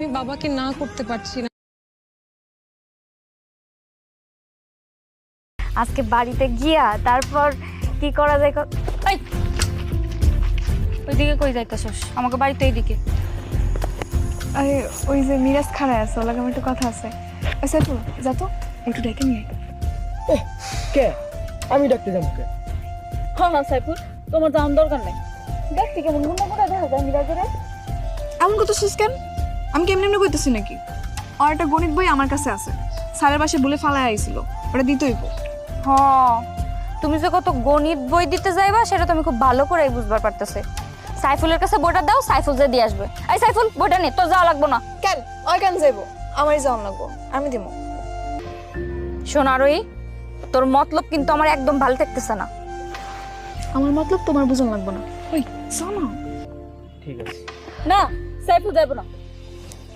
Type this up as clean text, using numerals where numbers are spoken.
আমি বাবাকে না করতে পারছি না। আজকে বাড়িতে গিয়া তারপর কি করা যায় এই ওইদিকে কই যাইতেছস? আমাকে বাড়িতে এইদিকে। আরে ওই যে মিরাজ খাড়ায় আছে, ওর লাগে আমার একটু কথা আছে। আচ্ছা তো যা তো একটু ডেকে নিয়ে আয়। কে? আমি ডাকতে যাবো কে? হ্যাঁ হ্যাঁ সাইফুল, তোমার যাওয়ার দরকার নেই। দেখতে কেমন মনে করে দেখা যায় মিরাজের। এমন করতেছিস কেন? আমি কেমনি এমনি কইতেছি নাকি? আর একটা গণিত বই আমার কাছে আছে, স্যারের বাসে বলে ফালায় আইছিল, ওটা দিতেই হইব। হ, তুমি যে কত গণিত বই দিতে যাইবা সেটা তো আমি খুব ভালো করেই বুঝবার পারতেছি। সাইফুলের কাছে বইটা দাও, সাইফুল যে দিয়ে আসবে। এই সাইফুল, বইটা নে, তোর যাওয়া লাগবো না। কেন ওই কেন যাইব? আমারই যাওয়ান লাগবো, আমি দিব। শোন আরোই, তোর মতলব কিন্তু আমার একদম ভালো থাকতেছে না। আমার মতলব তোমার বুঝন লাগবো না। ওই যাও না। ঠিক আছে। না সাইফুল যাইবো না।